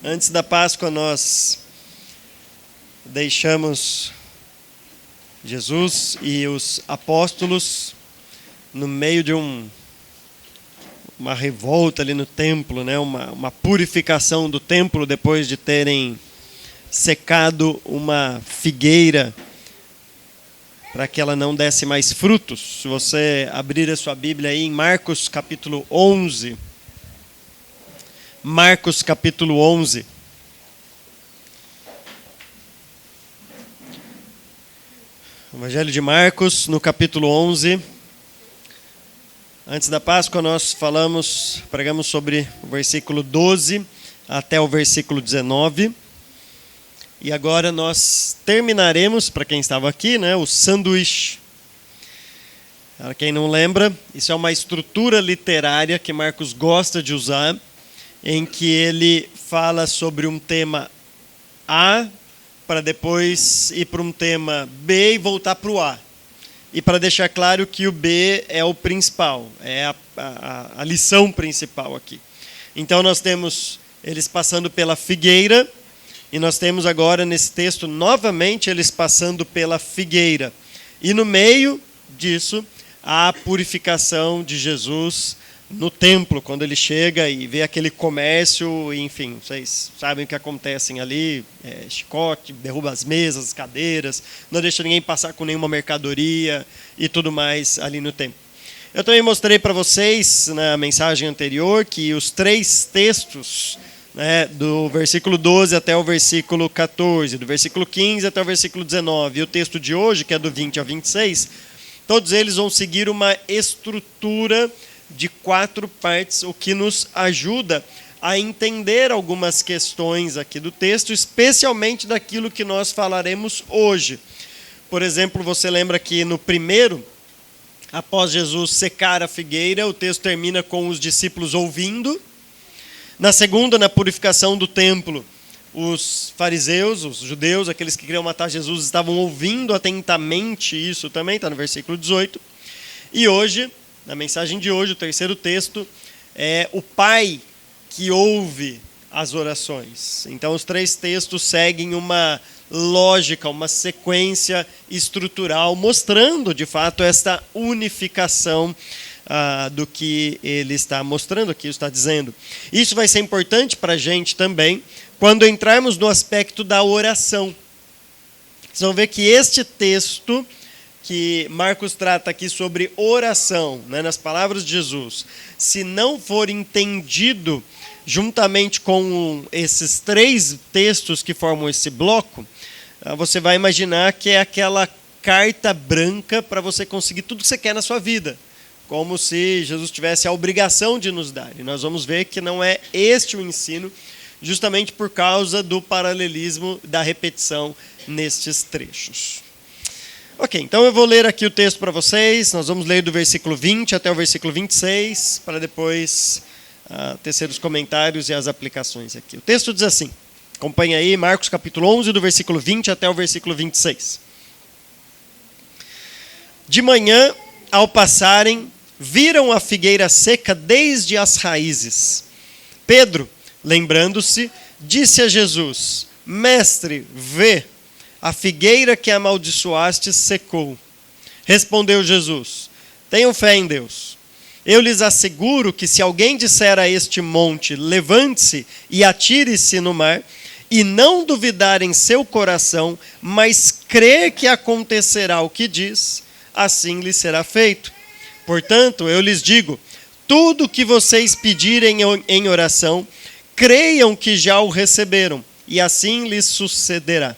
Antes da Páscoa, nós deixamos Jesus e os apóstolos no meio de uma revolta ali no templo, né? Uma purificação do templo depois de terem secado uma figueira para que ela não desse mais frutos. Se você abrir a sua Bíblia aí em Marcos capítulo 11. Marcos capítulo 11. Evangelho de Marcos, no capítulo 11. Antes da Páscoa nós pregamos sobre o versículo 12 até o versículo 19. E agora nós terminaremos, para quem estava aqui, né, o sanduíche. Para quem não lembra, isso é uma estrutura literária que Marcos gosta de usar, em que ele fala sobre um tema A, para depois ir para um tema B e voltar para o A. E para deixar claro que o B é o principal, é a lição principal aqui. Então nós temos eles passando pela figueira, e nós temos agora nesse texto novamente eles passando pela figueira. E no meio disso, a purificação de Jesus no templo, quando ele chega e vê aquele comércio, enfim, vocês sabem o que acontece ali, chicote, derruba as mesas, as cadeiras, não deixa ninguém passar com nenhuma mercadoria e tudo mais ali no templo. Eu também mostrei para vocês na mensagem anterior que os 3 textos, né, do versículo 12 até o versículo 14, do versículo 15 até o versículo 19, e o texto de hoje, que é do 20 ao 26, todos eles vão seguir uma estrutura de 4 partes, o que nos ajuda a entender algumas questões aqui do texto, especialmente daquilo que nós falaremos hoje. Por exemplo, você lembra que no primeiro, após Jesus secar a figueira, o texto termina com os discípulos ouvindo. Na segunda, na purificação do templo, os fariseus, os judeus, aqueles que queriam matar Jesus, estavam ouvindo atentamente isso também, está no versículo 18. E hoje, na mensagem de hoje, o terceiro texto é o Pai que ouve as orações. Então, os 3 textos seguem uma lógica, uma sequência estrutural, mostrando, de fato, esta unificação do que ele está mostrando aqui, está dizendo. Isso vai ser importante para a gente também, quando entrarmos no aspecto da oração. Vocês vão ver que este texto que Marcos trata aqui sobre oração, né, nas palavras de Jesus, se não for entendido juntamente com esses 3 textos que formam esse bloco, você vai imaginar que é aquela carta branca para você conseguir tudo que você quer na sua vida, como se Jesus tivesse a obrigação de nos dar. E nós vamos ver que não é este o ensino, justamente por causa do paralelismo da repetição nestes trechos. Ok, então eu vou ler aqui o texto para vocês. Nós vamos ler do versículo 20 até o versículo 26, para depois tecer os comentários e as aplicações aqui. O texto diz assim, acompanha aí, Marcos capítulo 11, do versículo 20 até o versículo 26. De manhã, ao passarem, viram a figueira seca desde as raízes. Pedro, lembrando-se, disse a Jesus, Mestre, vê, a figueira que amaldiçoaste secou. Respondeu Jesus, tenham fé em Deus. Eu lhes asseguro que se alguém disser a este monte, levante-se e atire-se no mar, e não duvidar em seu coração, mas crer que acontecerá o que diz, assim lhe será feito. Portanto, eu lhes digo, tudo o que vocês pedirem em oração, creiam que já o receberam, e assim lhes sucederá.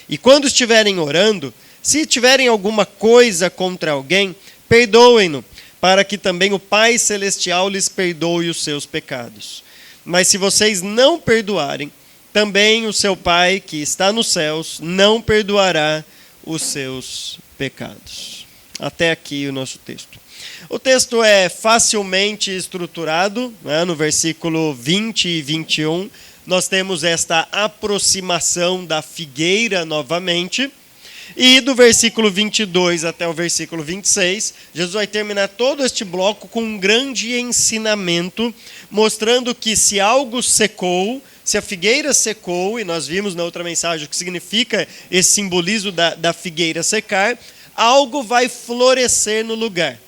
E quando estiverem orando, se tiverem alguma coisa contra alguém, perdoem-no, para que também o Pai Celestial lhes perdoe os seus pecados. Mas se vocês não perdoarem, também o seu Pai, que está nos céus, não perdoará os seus pecados. Até aqui o nosso texto. O texto é facilmente estruturado, né? No versículo 20 e 21, nós temos esta aproximação da figueira novamente. E do versículo 22 até o versículo 26, Jesus vai terminar todo este bloco com um grande ensinamento, mostrando que se algo secou, se a figueira secou, e nós vimos na outra mensagem o que significa esse simbolismo da figueira secar, algo vai florescer no lugar.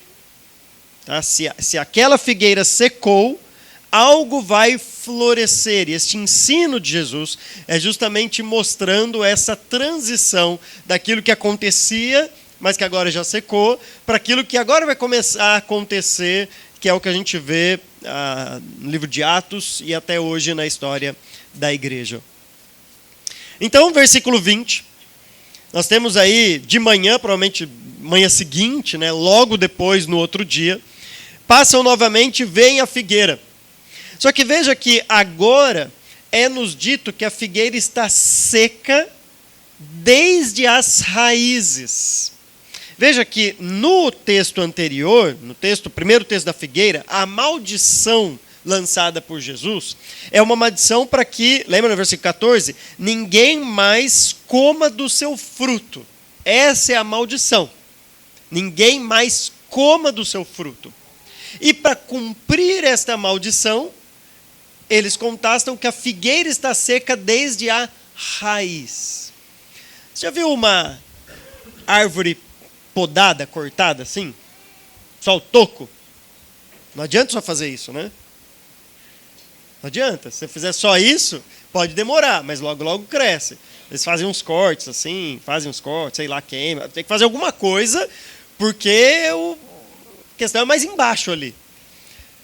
Tá? Se aquela figueira secou, algo vai florescer. E este ensino de Jesus é justamente mostrando essa transição daquilo que acontecia, mas que agora já secou, para aquilo que agora vai começar a acontecer, que é o que a gente vê no livro de Atos e até hoje na história da igreja. Então, versículo 20, nós temos aí de manhã, provavelmente manhã seguinte, né, logo depois, no outro dia, passam novamente e veem a figueira. Só que veja que agora é nos dito que a figueira está seca desde as raízes. Veja que no texto anterior, primeiro texto da figueira, a maldição lançada por Jesus é uma maldição para que, lembra no versículo 14, ninguém mais coma do seu fruto. Essa é a maldição. Ninguém mais coma do seu fruto. E para cumprir esta maldição, eles contestam que a figueira está seca desde a raiz. Você já viu uma árvore podada, cortada assim? Só o toco? Não adianta só fazer isso, né? Não adianta. Se você fizer só isso, pode demorar, mas logo, logo cresce. Eles fazem uns cortes assim, sei lá, queima. Tem que fazer alguma coisa, porque a questão é mais embaixo ali.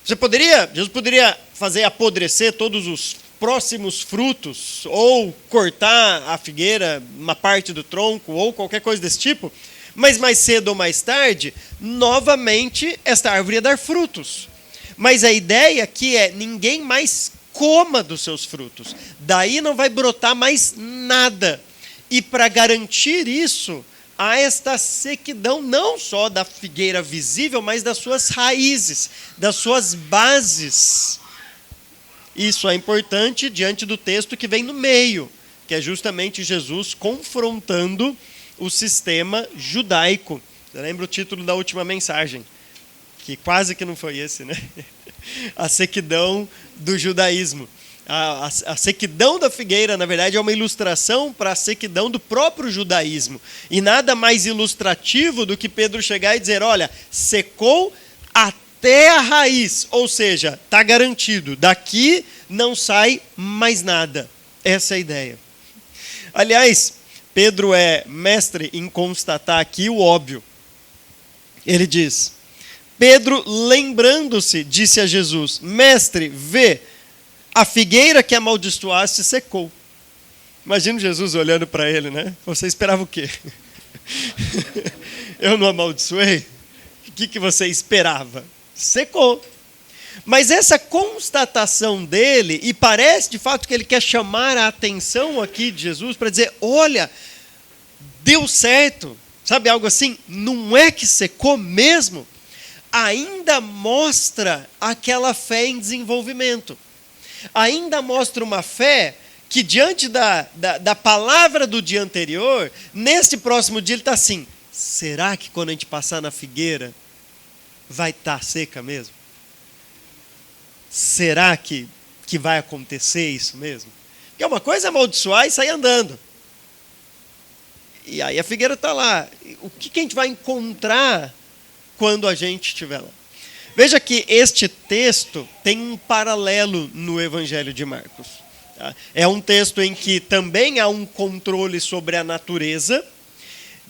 Jesus poderia fazer apodrecer todos os próximos frutos, ou cortar a figueira, uma parte do tronco, ou qualquer coisa desse tipo, mas mais cedo ou mais tarde, novamente, esta árvore ia dar frutos. Mas a ideia aqui é, ninguém mais coma dos seus frutos. Daí não vai brotar mais nada. E para garantir isso, há esta sequidão não só da figueira visível, mas das suas raízes, das suas bases. Isso é importante diante do texto que vem no meio, que é justamente Jesus confrontando o sistema judaico. Você lembra o título da última mensagem? Que quase que não foi esse, né? A sequidão do judaísmo. A sequidão da figueira, na verdade, é uma ilustração para a sequidão do próprio judaísmo. E nada mais ilustrativo do que Pedro chegar e dizer, olha, secou até a raiz. Ou seja, está garantido, daqui não sai mais nada. Essa é a ideia. Aliás, Pedro é mestre em constatar aqui o óbvio. Ele diz, Pedro, lembrando-se, disse a Jesus, mestre, vê, a figueira que amaldiçoaste secou. Imagina Jesus olhando para ele, né? Você esperava o quê? Eu não amaldiçoei? O que você esperava? Secou. Mas essa constatação dele, e parece de fato que ele quer chamar a atenção aqui de Jesus para dizer, olha, deu certo. Sabe algo assim? Não é que secou mesmo? Ainda mostra aquela fé em desenvolvimento. Ainda mostra uma fé que diante da palavra do dia anterior, neste próximo dia ele está assim, será que quando a gente passar na figueira, vai estar seca mesmo? Será que vai acontecer isso mesmo? Porque uma coisa é amaldiçoar e sair andando. E aí a figueira está lá. O que a gente vai encontrar quando a gente estiver lá? Veja que este texto tem um paralelo no Evangelho de Marcos. Tá? É um texto em que também há um controle sobre a natureza,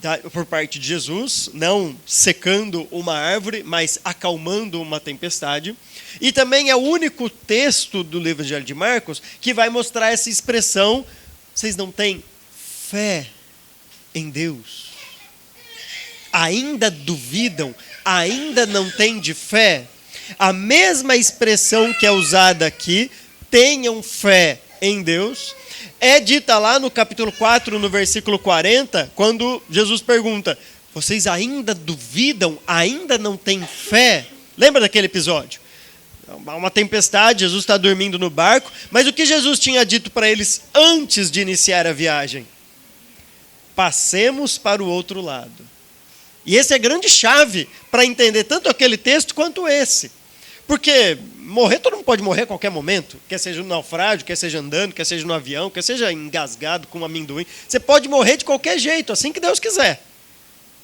tá? Por parte de Jesus, não secando uma árvore, mas acalmando uma tempestade. E também é o único texto do Evangelho de Marcos que vai mostrar essa expressão, vocês não têm fé em Deus? Ainda duvidam? Ainda não têm de fé? A mesma expressão que é usada aqui, tenham fé em Deus, é dita lá no capítulo 4, no versículo 40, quando Jesus pergunta, vocês ainda duvidam? Ainda não têm fé? Lembra daquele episódio? Uma tempestade, Jesus está dormindo no barco, mas o que Jesus tinha dito para eles antes de iniciar a viagem? Passemos para o outro lado. E essa é a grande chave para entender tanto aquele texto quanto esse. Porque morrer, todo mundo pode morrer a qualquer momento. Quer seja no naufrágio, quer seja andando, quer seja no avião, quer seja engasgado com um amendoim. Você pode morrer de qualquer jeito, assim que Deus quiser.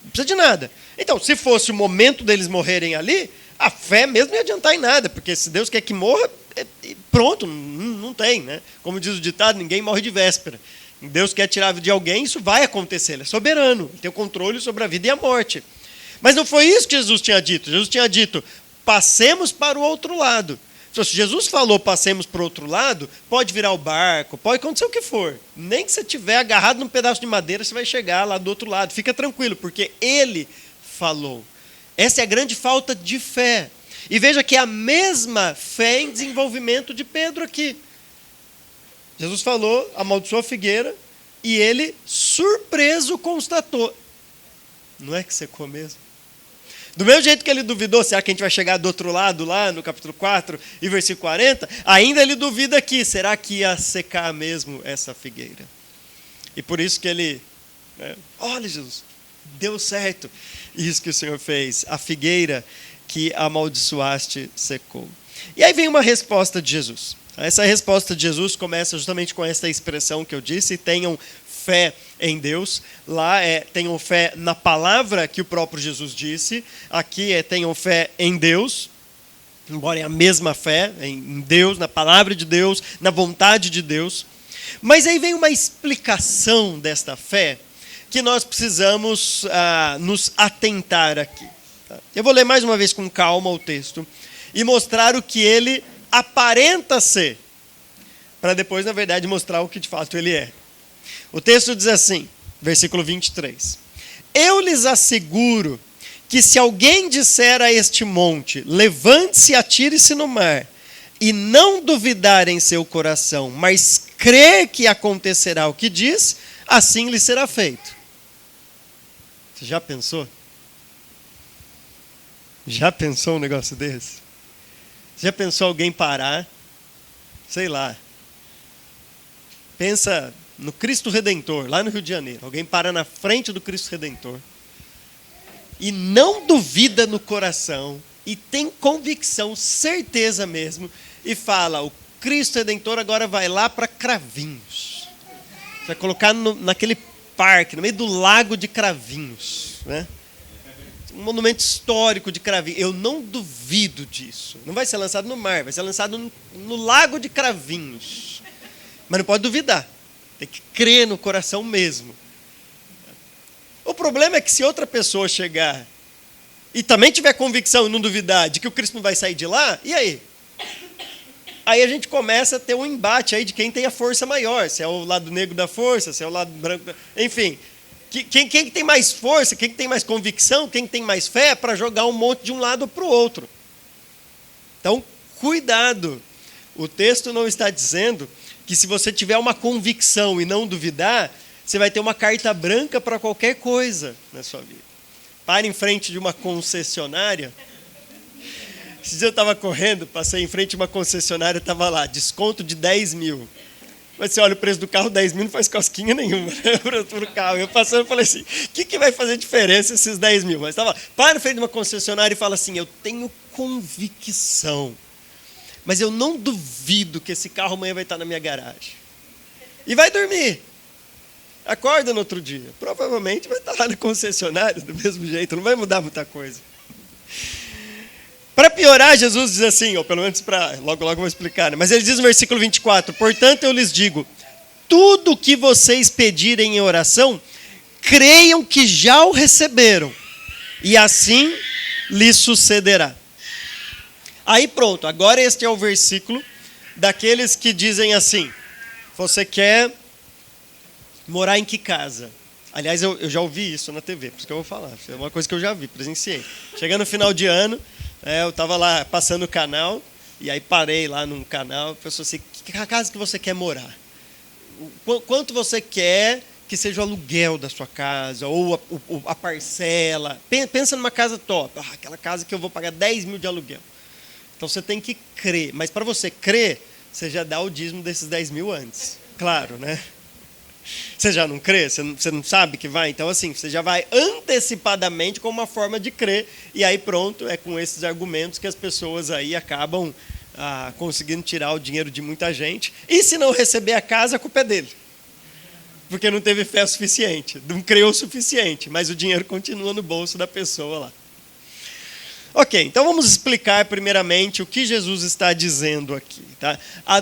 Não precisa de nada. Então, se fosse o momento deles morrerem ali, a fé mesmo não ia adiantar em nada, porque se Deus quer que morra, pronto, não tem, né? Como diz o ditado, ninguém morre de véspera. Deus quer tirar a vida de alguém, isso vai acontecer. Ele é soberano, ele tem o controle sobre a vida e a morte. Mas não foi isso que Jesus tinha dito. Jesus tinha dito, passemos para o outro lado. Então, se Jesus falou, passemos para o outro lado, pode virar o barco, pode acontecer o que for. Nem que você estiver agarrado num pedaço de madeira, você vai chegar lá do outro lado. Fica tranquilo, porque Ele falou. Essa é a grande falta de fé. E veja que é a mesma fé em desenvolvimento de Pedro aqui. Jesus falou, amaldiçoou a figueira, e ele, surpreso, constatou. Não é que secou mesmo? Do mesmo jeito que ele duvidou, será que a gente vai chegar do outro lado, lá no capítulo 4 e versículo 40? Ainda ele duvida aqui, será que ia secar mesmo essa figueira? E por isso que ele, olha Jesus, deu certo isso que o Senhor fez, a figueira que amaldiçoaste secou. E aí vem uma resposta de Jesus. Essa resposta de Jesus começa justamente com essa expressão que eu disse, tenham fé em Deus. Lá tenham fé na palavra que o próprio Jesus disse. Aqui tenham fé em Deus, embora é a mesma fé, em Deus, na palavra de Deus, na vontade de Deus. Mas aí vem uma explicação desta fé que nós precisamos nos atentar aqui. Eu vou ler mais uma vez com calma o texto e mostrar o que ele aparenta ser, para depois, na verdade, mostrar o que de fato ele é. O texto diz assim, versículo 23. Eu lhes asseguro que se alguém disser a este monte, levante-se e atire-se no mar, e não duvidar em seu coração, mas crer que acontecerá o que diz, assim lhe será feito. Você já pensou? Já pensou um negócio desse? Já pensou alguém parar? Sei lá. Pensa no Cristo Redentor, lá no Rio de Janeiro. Alguém para na frente do Cristo Redentor e não duvida no coração e tem convicção, certeza mesmo, e fala, o Cristo Redentor agora vai lá para Cravinhos. Vai colocar naquele parque, no meio do lago de Cravinhos, né? Um monumento histórico de Cravinhos. Eu não duvido disso. Não vai ser lançado no mar, vai ser lançado no lago de Cravinhos. Mas não pode duvidar. Tem que crer no coração mesmo. O problema é que se outra pessoa chegar e também tiver convicção e não duvidar de que o Cristo não vai sair de lá, e aí? Aí a gente começa a ter um embate aí de quem tem a força maior. Se é o lado negro da força, se é o lado branco. Enfim. Quem tem mais força, quem tem mais convicção, quem tem mais fé para jogar um monte de um lado para o outro. Então, cuidado. O texto não está dizendo que se você tiver uma convicção e não duvidar, você vai ter uma carta branca para qualquer coisa na sua vida. Pare em frente de uma concessionária. Esses dias eu estava correndo, passei em frente de uma concessionária, estava lá, desconto de 10 mil. Mas você olha o preço do carro, 10 mil não faz cosquinha nenhuma para o carro. Eu passando e falei assim, o que vai fazer diferença esses 10 mil? Mas estava, para na frente de uma concessionária e fala assim, eu tenho convicção, mas eu não duvido que esse carro amanhã vai estar na minha garagem. E vai dormir. Acorda no outro dia. Provavelmente vai estar lá na concessionária do mesmo jeito, não vai mudar muita coisa. Para piorar, Jesus diz assim, ou pelo menos para, logo eu vou explicar, né? Mas ele diz no versículo 24, portanto eu lhes digo, tudo o que vocês pedirem em oração, creiam que já o receberam, e assim lhes sucederá. Aí pronto, agora este é o versículo daqueles que dizem assim, você quer morar em que casa? Aliás, eu já ouvi isso na TV, por isso que eu vou falar, é uma coisa que eu já vi, presenciei. Chegando no final de ano, eu estava lá passando o canal, e aí parei lá num canal, pensou assim, que casa que você quer morar? Quanto você quer que seja o aluguel da sua casa, ou a parcela? Pensa numa casa top, aquela casa que eu vou pagar 10 mil de aluguel. Então você tem que crer, mas para você crer, você já dá o dízimo desses 10 mil antes, claro, né? Você já não crê? Você não sabe que vai? Então, assim, você já vai antecipadamente com uma forma de crer. E aí, pronto, é com esses argumentos que as pessoas aí acabam conseguindo tirar o dinheiro de muita gente. E se não receber a casa, a culpa é dele. Porque não teve fé suficiente, não creu o suficiente, mas o dinheiro continua no bolso da pessoa lá. Ok, então vamos explicar primeiramente o que Jesus está dizendo aqui. Tá? Há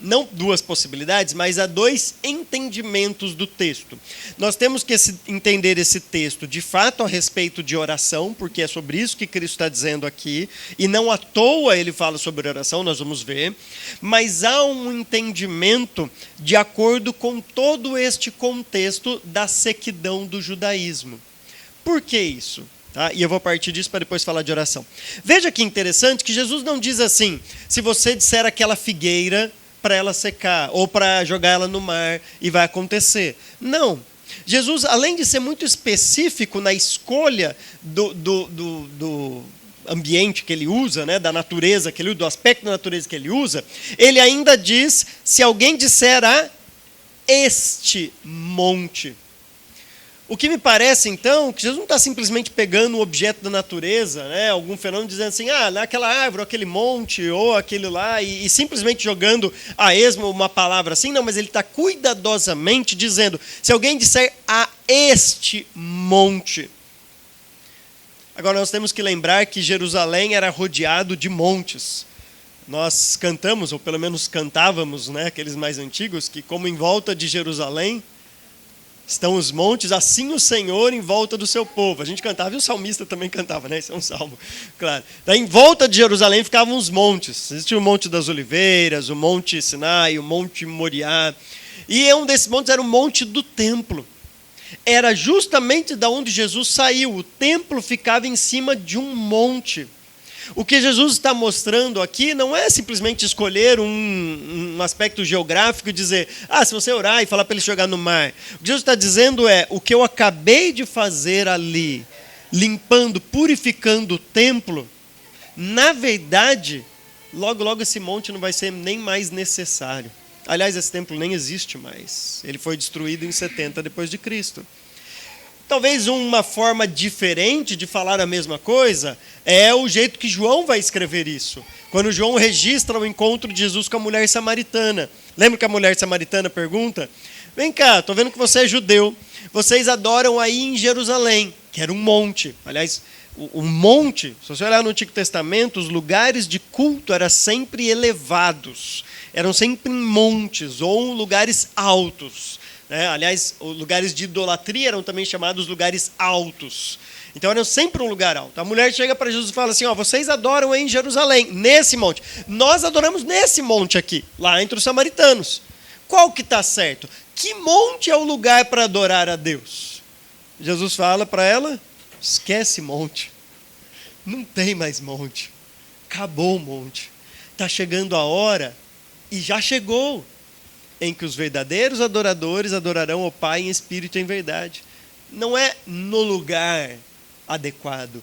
não duas possibilidades, mas há dois entendimentos do texto. Nós temos que entender esse texto de fato a respeito de oração, porque é sobre isso que Cristo está dizendo aqui, e não à toa ele fala sobre oração, nós vamos ver, mas há um entendimento de acordo com todo este contexto da sequidão do judaísmo. Por que isso? Tá? E eu vou partir disso para depois falar de oração. Veja que interessante que Jesus não diz assim, se você disser aquela figueira para ela secar, ou para jogar ela no mar, e vai acontecer. Não. Jesus, além de ser muito específico na escolha do ambiente que ele usa, né, da natureza que ele usa, do aspecto da natureza que ele usa, ele ainda diz, se alguém disser a este monte. O que me parece, então, que Jesus não está simplesmente pegando um objeto da natureza, né, algum fenômeno, dizendo assim, naquela árvore, aquele monte, ou aquele lá, e simplesmente jogando a esmo uma palavra assim. Não, mas ele está cuidadosamente dizendo, se alguém disser a este monte. Agora, nós temos que lembrar que Jerusalém era rodeado de montes. Nós cantamos, ou pelo menos cantávamos, né, aqueles mais antigos, que como em volta de Jerusalém estão os montes, assim o Senhor em volta do seu povo. A gente cantava, e o salmista também cantava, né? Isso é um salmo, claro. Daí, em volta de Jerusalém ficavam os montes. Existia o Monte das Oliveiras, o Monte Sinai, o Monte Moriá. E um desses montes era o Monte do Templo. Era justamente da onde Jesus saiu. O templo ficava em cima de um monte. O que Jesus está mostrando aqui não é simplesmente escolher um aspecto geográfico e dizer, se você orar e falar para ele jogar no mar. O que Jesus está dizendo é, o que eu acabei de fazer ali, limpando, purificando o templo, na verdade, logo, logo esse monte não vai ser nem mais necessário. Aliás, esse templo nem existe mais. Ele foi destruído em 70 depois de Cristo. Talvez uma forma diferente de falar a mesma coisa é o jeito que João vai escrever isso. Quando João registra o encontro de Jesus com a mulher samaritana. Lembra que a mulher samaritana pergunta? Vem cá, estou vendo que você é judeu. Vocês adoram aí em Jerusalém, que era um monte. Aliás, o monte, se você olhar no Antigo Testamento, os lugares de culto eram sempre elevados. Eram sempre em montes ou em lugares altos. Aliás, os lugares de idolatria eram também chamados lugares altos. Então, eram sempre um lugar alto. A mulher chega para Jesus e fala assim, vocês adoram em Jerusalém, nesse monte. Nós adoramos nesse monte aqui, lá entre os samaritanos. Qual que está certo? Que monte é o lugar para adorar a Deus? Jesus fala para ela, esquece monte. Não tem mais monte. Acabou o monte. Está chegando a hora, e já chegou, em que os verdadeiros adoradores adorarão o Pai em espírito e em verdade. Não é no lugar adequado,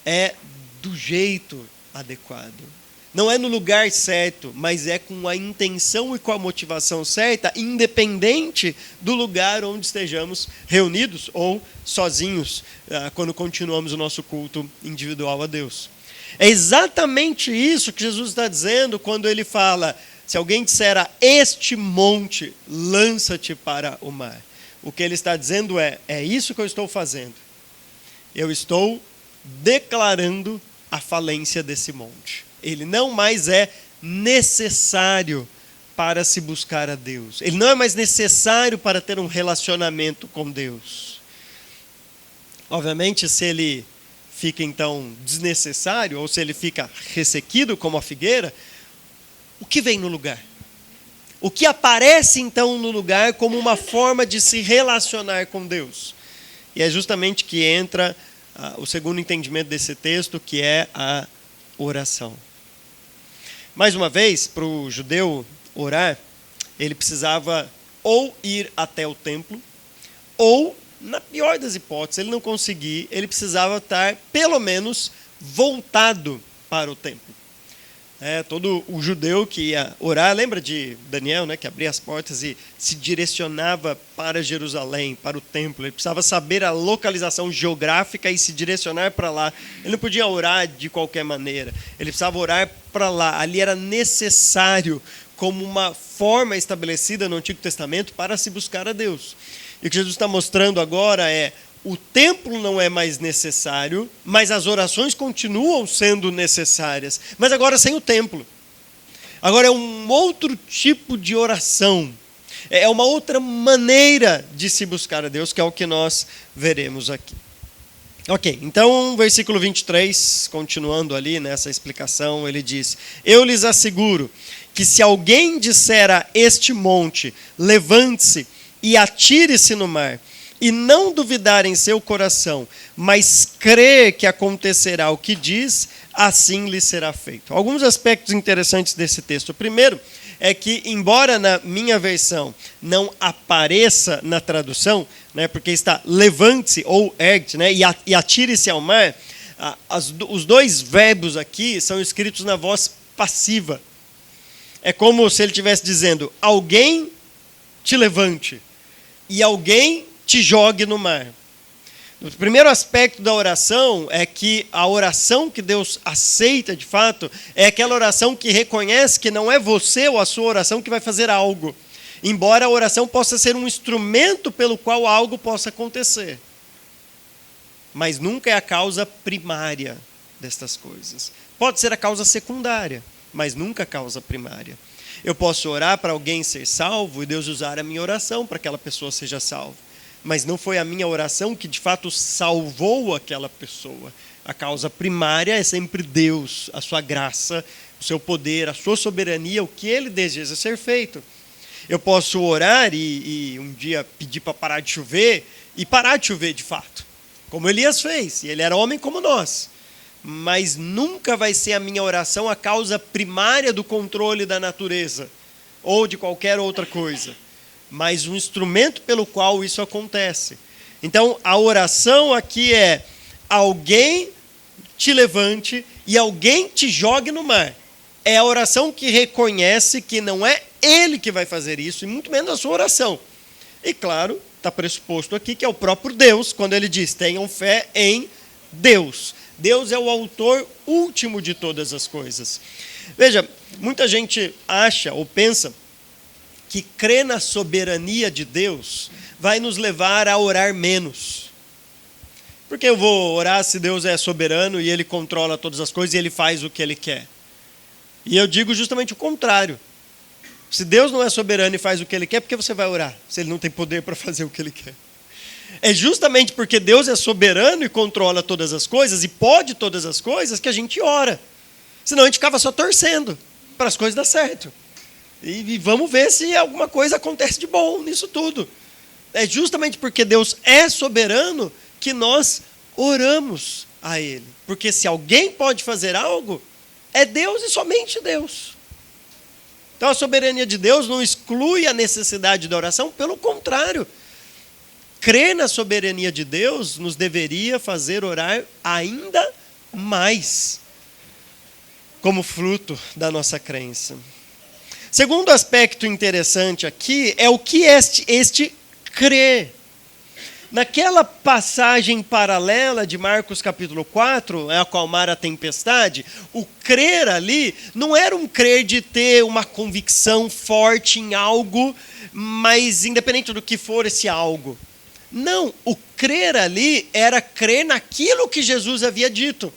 é do jeito adequado. Não é no lugar certo, mas é com a intenção e com a motivação certa, independente do lugar onde estejamos reunidos ou sozinhos, quando continuamos o nosso culto individual a Deus. É exatamente isso que Jesus está dizendo quando ele fala, se alguém disser a este monte, lança-te para o mar. O que ele está dizendo é isso que eu estou fazendo. Eu estou declarando a falência desse monte. Ele não mais é necessário para se buscar a Deus. Ele não é mais necessário para ter um relacionamento com Deus. Obviamente, se ele fica então desnecessário, ou se ele fica ressequido como a figueira, o que vem no lugar? O que aparece então no lugar como uma forma de se relacionar com Deus? E é justamente que entra o segundo entendimento desse texto, que é a oração. Mais uma vez, para o judeu orar, ele precisava ou ir até o templo, ou, na pior das hipóteses, ele não conseguir, ele precisava estar, pelo menos, voltado para o templo. Todo o judeu que ia orar, lembra de Daniel, né, que abria as portas e se direcionava para Jerusalém, para o templo. Ele precisava saber a localização geográfica e se direcionar para lá. Ele não podia orar de qualquer maneira. Ele precisava orar para lá. Ali era necessário, como uma forma estabelecida no Antigo Testamento, para se buscar a Deus. E o que Jesus está mostrando agora é: o templo não é mais necessário, mas as orações continuam sendo necessárias. Mas agora sem o templo. Agora é um outro tipo de oração. É uma outra maneira de se buscar a Deus, que é o que nós veremos aqui. Ok, então, versículo 23, continuando ali nessa explicação, ele diz: eu lhes asseguro que se alguém disser a este monte, levante-se e atire-se no mar, e não duvidar em seu coração, mas crer que acontecerá o que diz, assim lhe será feito. Alguns aspectos interessantes desse texto. O primeiro é que, embora na minha versão não apareça na tradução, né, porque está levante-se ou ergue, né, e atire-se ao mar, os dois verbos aqui são escritos na voz passiva. É como se ele estivesse dizendo: alguém te levante e alguém te jogue no mar. O primeiro aspecto da oração é que a oração que Deus aceita de fato é aquela oração que reconhece que não é você ou a sua oração que vai fazer algo, embora a oração possa ser um instrumento pelo qual algo possa acontecer. Mas nunca é a causa primária destas coisas. Pode ser a causa secundária, mas nunca a causa primária. Eu posso orar para alguém ser salvo e Deus usar a minha oração para que aquela pessoa seja salva. Mas não foi a minha oração que de fato salvou aquela pessoa. A causa primária é sempre Deus, a sua graça, o seu poder, a sua soberania, o que Ele deseja ser feito. Eu posso orar e um dia pedir para parar de chover, e parar de chover de fato, como Elias fez, e ele era homem como nós. Mas nunca vai ser a minha oração a causa primária do controle da natureza, ou de qualquer outra coisa, mas um instrumento pelo qual isso acontece. Então, a oração aqui é: alguém te levante e alguém te jogue no mar. É a oração que reconhece que não é ele que vai fazer isso, e muito menos a sua oração. E claro, está pressuposto aqui que é o próprio Deus, quando ele diz: tenham fé em Deus. Deus é o autor último de todas as coisas. Veja, muita gente acha ou pensa que crer na soberania de Deus vai nos levar a orar menos. Porque eu vou orar se Deus é soberano e Ele controla todas as coisas e Ele faz o que Ele quer. E eu digo justamente o contrário. Se Deus não é soberano e faz o que Ele quer, por que você vai orar? Se Ele não tem poder para fazer o que Ele quer. É justamente porque Deus é soberano e controla todas as coisas e pode todas as coisas que a gente ora. Senão a gente ficava só torcendo para as coisas dar certo. E vamos ver se alguma coisa acontece de bom nisso tudo. É justamente porque Deus é soberano que nós oramos a Ele. Porque se alguém pode fazer algo, é Deus e somente Deus. Então a soberania de Deus não exclui a necessidade da oração, pelo contrário. Crer na soberania de Deus nos deveria fazer orar ainda mais, como fruto da nossa crença. Segundo aspecto interessante aqui é o que este crer. Naquela passagem paralela de Marcos capítulo 4, acalmar a tempestade, o crer ali não era um crer de ter uma convicção forte em algo, mas independente do que for esse algo. Não, o crer ali era crer naquilo que Jesus havia dito.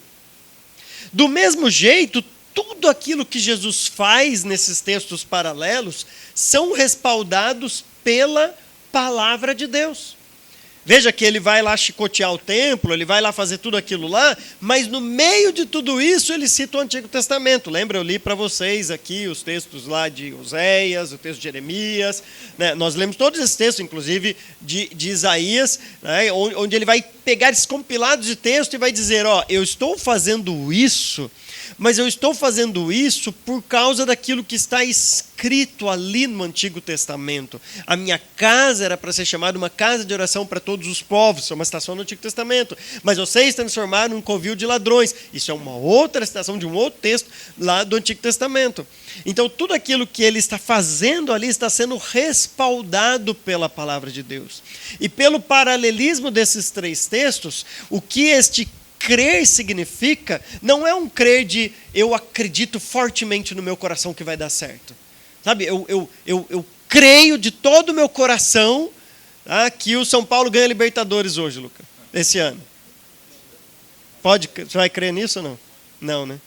Do mesmo jeito, tudo aquilo que Jesus faz nesses textos paralelos são respaldados pela palavra de Deus. Veja que ele vai lá chicotear o templo, ele vai lá fazer tudo aquilo lá, mas no meio de tudo isso ele cita o Antigo Testamento. Lembra, eu li para vocês aqui os textos lá de Oséias, o texto de Jeremias, né? Nós lemos todos esses textos, inclusive de Isaías, né? Onde ele vai pegar esses compilados de texto e vai dizer: ó, eu estou fazendo isso Mas eu estou fazendo isso por causa daquilo que está escrito ali no Antigo Testamento. A minha casa era para ser chamada uma casa de oração para todos os povos. Isso é uma citação do Antigo Testamento. Mas vocês transformaram num covil de ladrões. Isso é uma outra citação de um outro texto lá do Antigo Testamento. Então, tudo aquilo que ele está fazendo ali está sendo respaldado pela palavra de Deus. E pelo paralelismo desses três textos, o que este crer significa, não é um crer de eu acredito fortemente no meu coração que vai dar certo. Sabe, eu creio de todo o meu coração, tá, que o São Paulo ganha Libertadores hoje, Lucas, esse ano. Pode, você vai crer nisso ou não? Não, né?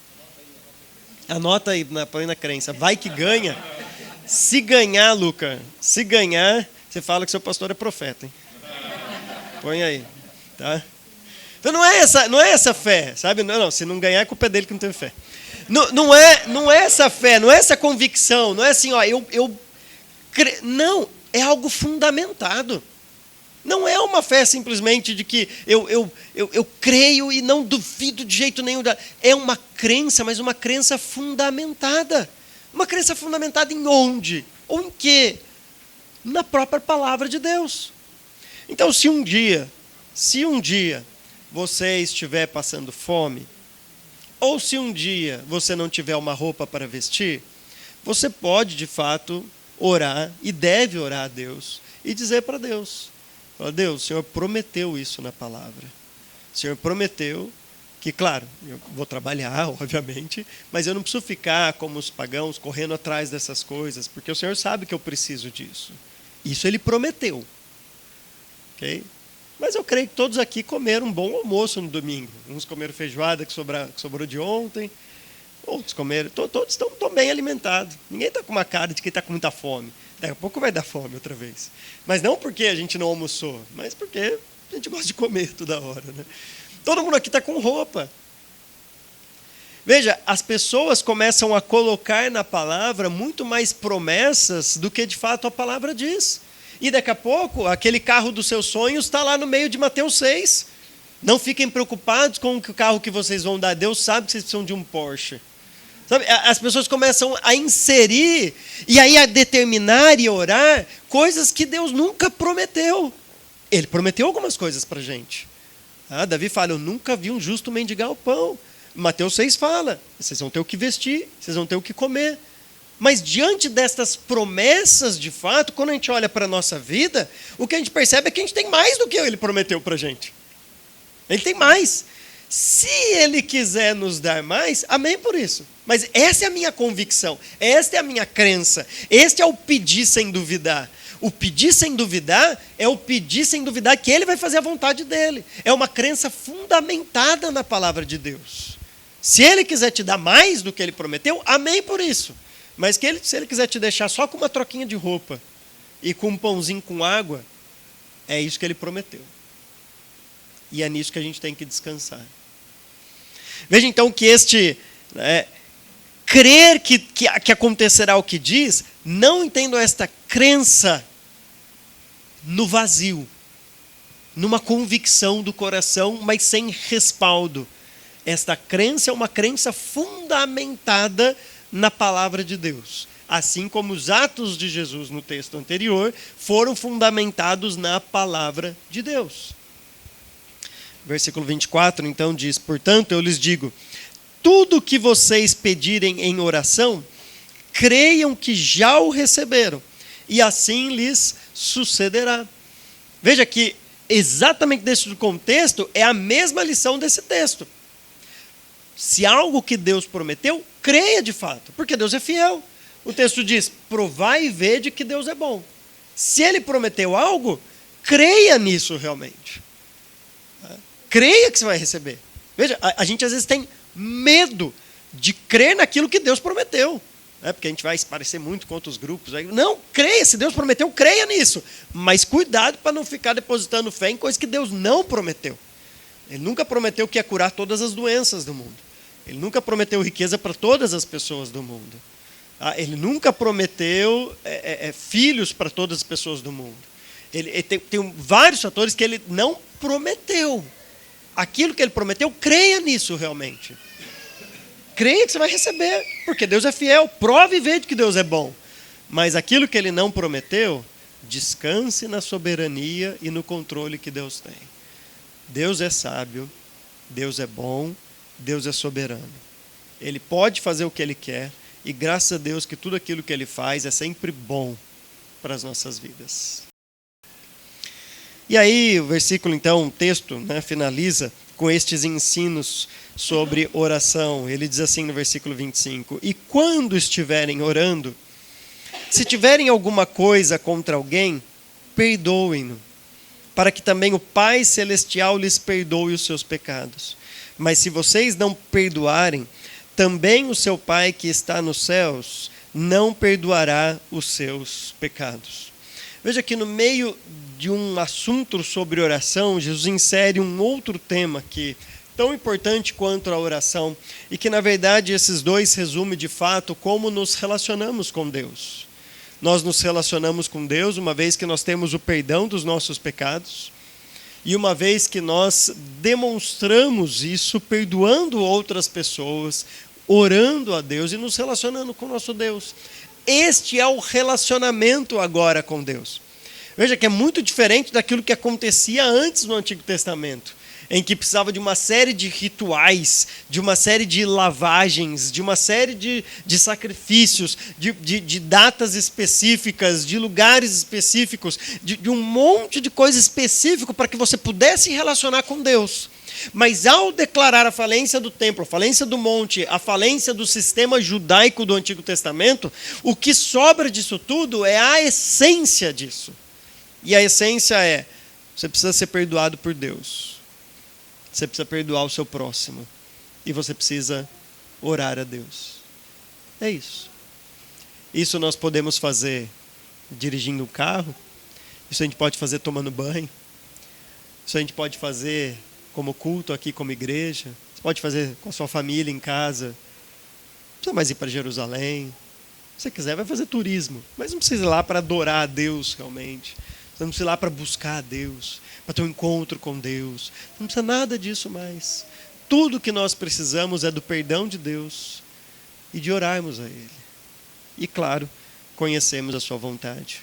Anota aí, põe na crença. Vai que ganha. Se ganhar, Lucas, se ganhar, você fala que seu pastor é profeta, hein? Põe aí, tá? Então não é essa fé, sabe? Não, se não ganhar é culpa dele que não teve fé. Não é essa fé, não é essa convicção, não é assim, ó, não, é algo fundamentado. Não é uma fé simplesmente de que eu creio e não duvido de jeito nenhum. É uma crença, mas uma crença fundamentada. Uma crença fundamentada em onde? Ou em quê? Na própria palavra de Deus. Então, se um dia você estiver passando fome, ou se um dia você não tiver uma roupa para vestir, você pode, de fato, orar, e deve orar a Deus, e dizer para Deus, Deus, o Senhor prometeu isso na palavra. O Senhor prometeu que, claro, eu vou trabalhar, obviamente, mas eu não preciso ficar como os pagãos, correndo atrás dessas coisas, porque o Senhor sabe que eu preciso disso. Isso Ele prometeu. Ok? Mas eu creio que todos aqui comeram um bom almoço no domingo. Uns comeram feijoada que sobrou de ontem. Outros comeram. Todos estão bem alimentados. Ninguém está com uma cara de que está com muita fome. Daqui a pouco vai dar fome outra vez. Mas não porque a gente não almoçou, mas porque a gente gosta de comer toda hora, né? Todo mundo aqui está com roupa. Veja, as pessoas começam a colocar na palavra muito mais promessas do que de fato a palavra diz. E daqui a pouco, aquele carro dos seus sonhos está lá no meio de Mateus 6. Não fiquem preocupados com o carro que vocês vão dar. Deus sabe que vocês precisam de um Porsche. Sabe? As pessoas começam a inserir e aí a determinar e orar coisas que Deus nunca prometeu. Ele prometeu algumas coisas para a gente. Davi fala, eu nunca vi um justo mendigar o pão. Mateus 6 fala, vocês vão ter o que vestir, vocês vão ter o que comer. Mas diante destas promessas, de fato, quando a gente olha para a nossa vida, o que a gente percebe é que a gente tem mais do que Ele prometeu para a gente. Ele tem mais. Se Ele quiser nos dar mais, amém por isso. Mas essa é a minha convicção, esta é a minha crença, este é o pedir sem duvidar. O pedir sem duvidar é o pedir sem duvidar que Ele vai fazer a vontade dEle. É uma crença fundamentada na palavra de Deus. Se Ele quiser te dar mais do que Ele prometeu, amém por isso. Mas se Ele quiser te deixar só com uma troquinha de roupa e com um pãozinho com água, é isso que Ele prometeu. E é nisso que a gente tem que descansar. Veja então que crer que acontecerá o que diz, não entendo esta crença no vazio, numa convicção do coração, mas sem respaldo. Esta crença é uma crença fundamentada na palavra de Deus. Assim como os atos de Jesus no texto anterior foram fundamentados na palavra de Deus. Versículo 24, então, diz, portanto, eu lhes digo, tudo o que vocês pedirem em oração, creiam que já o receberam, e assim lhes sucederá. Veja que, exatamente desse contexto, é a mesma lição desse texto. Se algo que Deus prometeu, creia de fato, porque Deus é fiel. O texto diz, provai e vede que Deus é bom. Se Ele prometeu algo, creia nisso realmente. Creia que você vai receber. Veja, a gente às vezes tem medo de crer naquilo que Deus prometeu. Porque a gente vai se parecer muito com outros grupos. Não, creia, se Deus prometeu, creia nisso. Mas cuidado para não ficar depositando fé em coisas que Deus não prometeu. Ele nunca prometeu que ia curar todas as doenças do mundo. Ele nunca prometeu riqueza para todas as pessoas do mundo. Ele nunca prometeu filhos para todas as pessoas do mundo. Ele tem vários fatores que Ele não prometeu. Aquilo que Ele prometeu, creia nisso realmente. creia que você vai receber, porque Deus é fiel. Prove e veja que Deus é bom. Mas aquilo que ele não prometeu, descanse na soberania e no controle que Deus tem. Deus é sábio, Deus é bom, Deus é soberano. Ele pode fazer o que ele quer, e graças a Deus que tudo aquilo que ele faz é sempre bom para as nossas vidas. E aí o versículo, então, o texto, finaliza com estes ensinos sobre oração. Ele diz assim no versículo 25: e quando estiverem orando, se tiverem alguma coisa contra alguém, perdoem-no, para que também o Pai Celestial lhes perdoe os seus pecados. Mas se vocês não perdoarem, também o seu Pai que está nos céus não perdoará os seus pecados. Veja que no meio de um assunto sobre oração, Jesus insere um outro tema aqui, tão importante quanto a oração, e que na verdade esses dois resumem de fato como nos relacionamos com Deus. Nós nos relacionamos com Deus uma vez que nós temos o perdão dos nossos pecados, e uma vez que nós demonstramos isso perdoando outras pessoas, orando a Deus e nos relacionando com o nosso Deus. Este é o relacionamento agora com Deus. Veja que é muito diferente daquilo que acontecia antes no Antigo Testamento, em que precisava de uma série de rituais, de uma série de lavagens, de uma série de sacrifícios, de datas específicas, de lugares específicos, de um monte de coisa específica para que você pudesse relacionar com Deus. Mas ao declarar a falência do templo, a falência do monte, a falência do sistema judaico do Antigo Testamento, o que sobra disso tudo é a essência disso. E a essência é: você precisa ser perdoado por Deus. Você precisa perdoar o seu próximo. E você precisa orar a Deus. É isso. Isso nós podemos fazer dirigindo um carro. Isso a gente pode fazer tomando banho. Isso a gente pode fazer como culto aqui, como igreja. Você pode fazer com a sua família em casa. Não precisa mais ir para Jerusalém. Se você quiser, vai fazer turismo. Mas não precisa ir lá para adorar a Deus realmente. Você não precisa ir lá para buscar a Deus, para ter um encontro com Deus. Não precisa nada disso mais. Tudo que nós precisamos é do perdão de Deus e de orarmos a Ele. E, claro, conhecemos a sua vontade.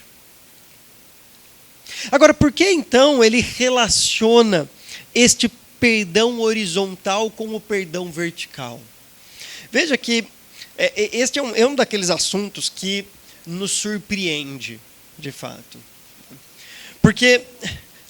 Agora, por que então ele relaciona este perdão horizontal com o perdão vertical? Veja que este é um daqueles assuntos que nos surpreende, de fato. Porque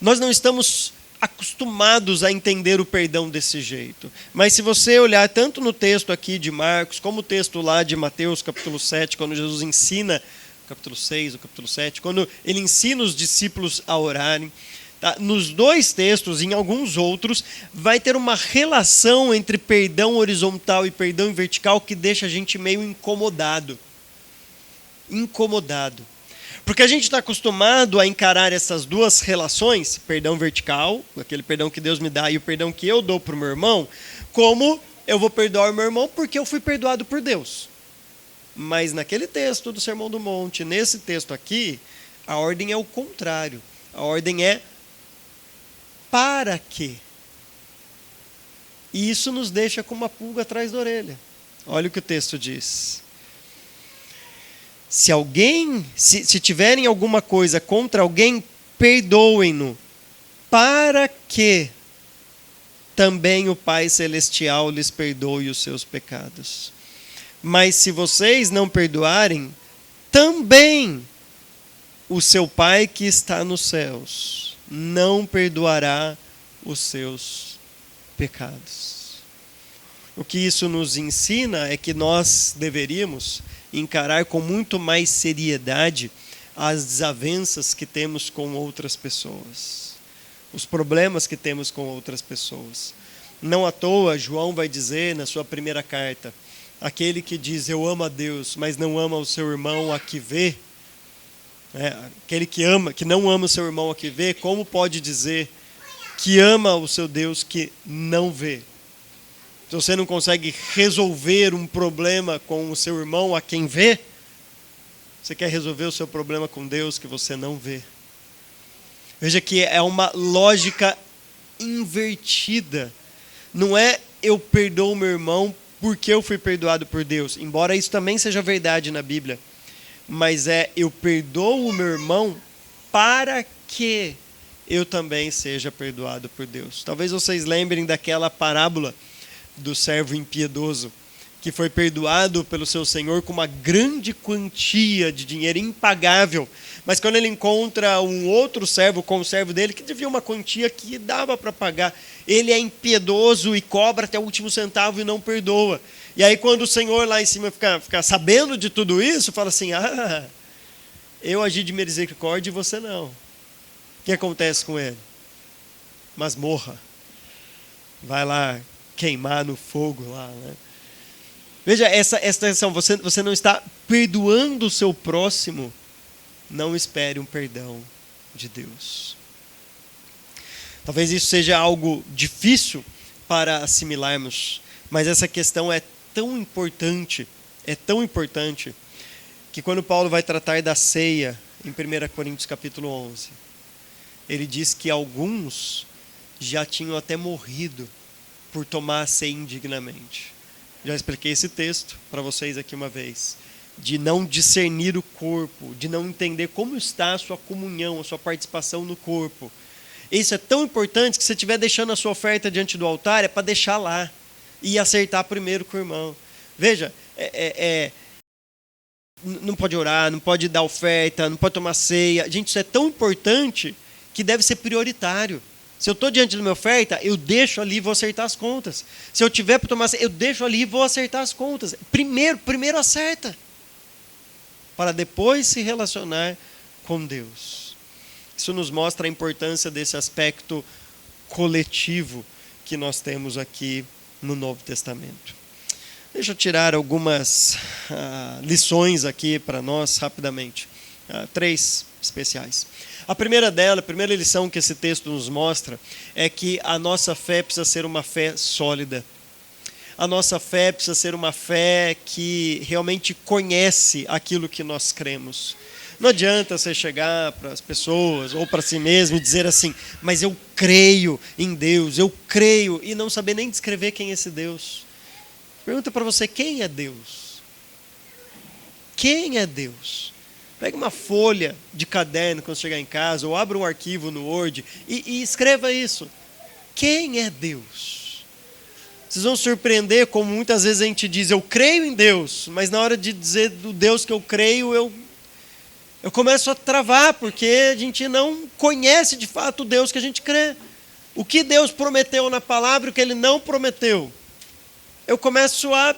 nós não estamos acostumados a entender o perdão desse jeito. Mas se você olhar tanto no texto aqui de Marcos, como o texto lá de Mateus, capítulo 7, quando Jesus ensina, capítulo 6, ou capítulo 7, quando ele ensina os discípulos a orarem, tá? Nos dois textos, em alguns outros, vai ter uma relação entre perdão horizontal e perdão vertical que deixa a gente meio incomodado. Incomodado. Porque a gente está acostumado a encarar essas duas relações, perdão vertical, aquele perdão que Deus me dá, e o perdão que eu dou para o meu irmão, como eu vou perdoar o meu irmão porque eu fui perdoado por Deus. Mas naquele texto do Sermão do Monte, nesse texto aqui, a ordem é o contrário. A ordem é para quê? E isso nos deixa com uma pulga atrás da orelha. Olha o que o texto diz. Se tiverem alguma coisa contra alguém, perdoem-no, para que também o Pai Celestial lhes perdoe os seus pecados. Mas se vocês não perdoarem, também o seu Pai que está nos céus não perdoará os seus pecados. O que isso nos ensina é que nós deveríamos encarar com muito mais seriedade as desavenças que temos com outras pessoas, os problemas que temos com outras pessoas. Não à toa, João vai dizer na sua primeira carta, aquele que diz eu amo a Deus, mas não ama o seu irmão a que vê, aquele que não ama o seu irmão a que vê, como pode dizer que ama o seu Deus que não vê? Se você não consegue resolver um problema com o seu irmão a quem vê, você quer resolver o seu problema com Deus que você não vê. Veja que é uma lógica invertida. Não é eu perdoo meu irmão porque eu fui perdoado por Deus. Embora isso também seja verdade na Bíblia. Mas eu perdoo o meu irmão para que eu também seja perdoado por Deus. Talvez vocês lembrem daquela parábola do servo impiedoso, que foi perdoado pelo seu senhor com uma grande quantia de dinheiro impagável. Mas quando ele encontra um outro servo com o servo dele, que devia uma quantia que dava para pagar, ele é impiedoso e cobra até o último centavo e não perdoa. E aí quando o senhor lá em cima fica sabendo de tudo isso, fala assim, eu agi de misericórdia e você não. O que acontece com ele? Masmorra. Vai lá queimar no fogo lá, né? Veja, essa atenção, você não está perdoando o seu próximo, não espere um perdão de Deus. Talvez isso seja algo difícil para assimilarmos, mas essa questão é tão importante, que quando Paulo vai tratar da ceia, em 1 Coríntios capítulo 11, ele diz que alguns já tinham até morrido por tomar a ceia indignamente. Já expliquei esse texto para vocês aqui uma vez. De não discernir o corpo, de não entender como está a sua comunhão, a sua participação no corpo. Isso é tão importante que se você estiver deixando a sua oferta diante do altar, é para deixar lá e acertar primeiro com o irmão. Veja, não pode orar, não pode dar oferta, não pode tomar ceia. Gente, isso é tão importante que deve ser prioritário. Se eu estou diante da minha oferta, eu deixo ali e vou acertar as contas. Se eu tiver para tomar, eu deixo ali e vou acertar as contas. Primeiro acerta, para depois se relacionar com Deus. Isso nos mostra a importância desse aspecto coletivo que nós temos aqui no Novo Testamento. Deixa eu tirar algumas lições aqui para nós rapidamente. 3 especiais. A primeira lição que esse texto nos mostra é que a nossa fé precisa ser uma fé sólida. A nossa fé precisa ser uma fé que realmente conhece aquilo que nós cremos. Não adianta você chegar para as pessoas ou para si mesmo e dizer assim, mas eu creio em Deus, eu creio, e não saber nem descrever quem é esse Deus. Pergunta para você, quem é Deus? Quem é Deus? Pega uma folha de caderno quando chegar em casa, ou abra um arquivo no Word e escreva isso. Quem é Deus? Vocês vão surpreender como muitas vezes a gente diz, eu creio em Deus, mas na hora de dizer do Deus que eu creio, eu começo a travar, porque a gente não conhece de fato o Deus que a gente crê. O que Deus prometeu na palavra e o que Ele não prometeu. Eu começo a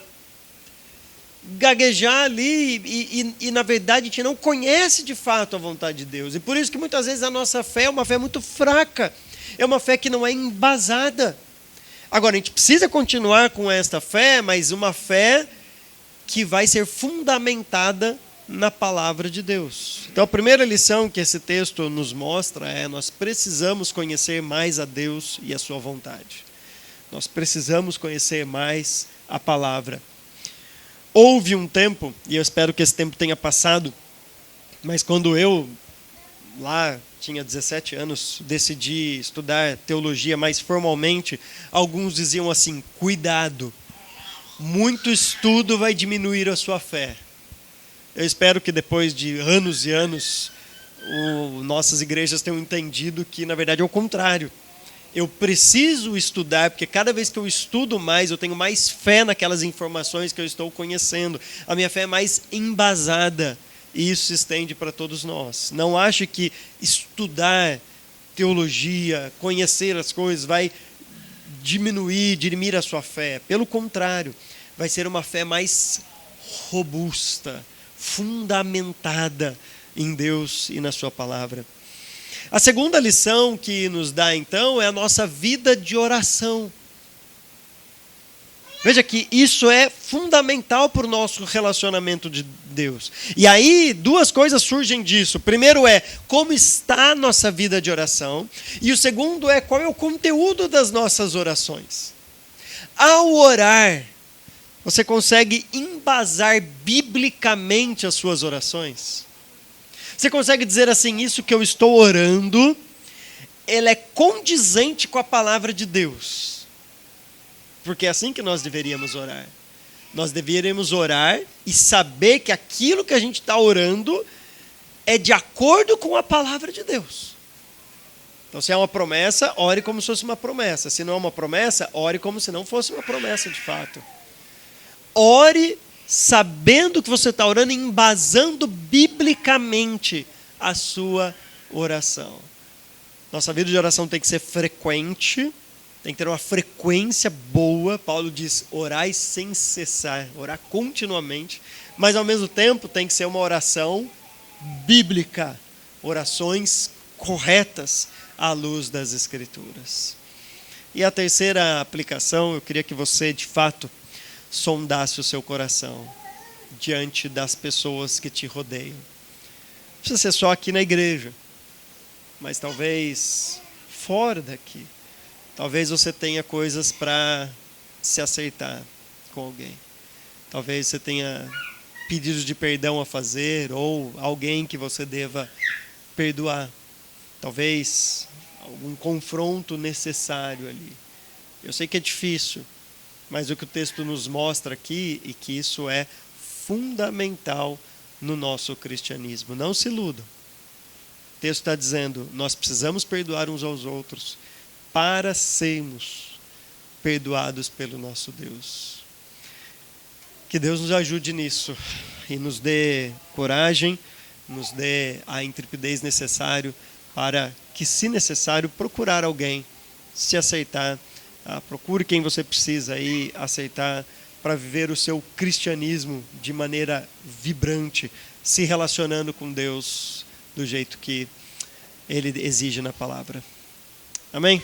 gaguejar ali e na verdade a gente não conhece de fato a vontade de Deus. E por isso que muitas vezes a nossa fé é uma fé muito fraca. É uma fé que não é embasada. Agora, a gente precisa continuar com esta fé, mas uma fé que vai ser fundamentada na palavra de Deus. Então a primeira lição que esse texto nos mostra é: nós precisamos conhecer mais a Deus e a sua vontade. Nós precisamos conhecer mais a palavra. Houve um tempo, e eu espero que esse tempo tenha passado, mas quando eu, lá tinha 17 anos, decidi estudar teologia mais formalmente, alguns diziam assim, cuidado, muito estudo vai diminuir a sua fé. Eu espero que depois de anos e anos, nossas igrejas tenham entendido que, na verdade, é o contrário. Eu preciso estudar, porque cada vez que eu estudo mais, eu tenho mais fé naquelas informações que eu estou conhecendo. A minha fé é mais embasada, e isso se estende para todos nós. Não ache que estudar teologia, conhecer as coisas, vai dirimir a sua fé. Pelo contrário, vai ser uma fé mais robusta, fundamentada em Deus e na sua palavra. A segunda lição que nos dá, então, é a nossa vida de oração. Veja que isso é fundamental para o nosso relacionamento de Deus. E aí, 2 coisas surgem disso. O primeiro é, como está a nossa vida de oração? E o segundo é, qual é o conteúdo das nossas orações? Ao orar, você consegue embasar biblicamente as suas orações? Você consegue dizer assim, isso que eu estou orando, ele é condizente com a palavra de Deus. Porque é assim que nós deveríamos orar. Nós deveríamos orar e saber que aquilo que a gente está orando é de acordo com a palavra de Deus. Então, se é uma promessa, ore como se fosse uma promessa. Se não é uma promessa, ore como se não fosse uma promessa de fato. Ore sabendo que você está orando e embasando biblicamente a sua oração. Nossa vida de oração tem que ser frequente, tem que ter uma frequência boa. Paulo diz, orai sem cessar, orar continuamente. Mas, ao mesmo tempo, tem que ser uma oração bíblica. Orações corretas à luz das Escrituras. E a terceira aplicação, eu queria que você, de fato, sondasse o seu coração diante das pessoas que te rodeiam. Não precisa ser só aqui na igreja, mas talvez fora daqui. Talvez você tenha coisas para se acertar com alguém. Talvez você tenha pedidos de perdão a fazer ou alguém que você deva perdoar. Talvez algum confronto necessário ali. Eu sei que é difícil, mas o que o texto nos mostra aqui é que isso é fundamental no nosso cristianismo. Não se iludam. O texto está dizendo, nós precisamos perdoar uns aos outros para sermos perdoados pelo nosso Deus. Que Deus nos ajude nisso e nos dê coragem, nos dê a intrepidez necessária para que, se necessário, procurar alguém, se aceitar. Procure quem você precisa aí aceitar para viver o seu cristianismo de maneira vibrante, se relacionando com Deus do jeito que Ele exige na palavra. Amém?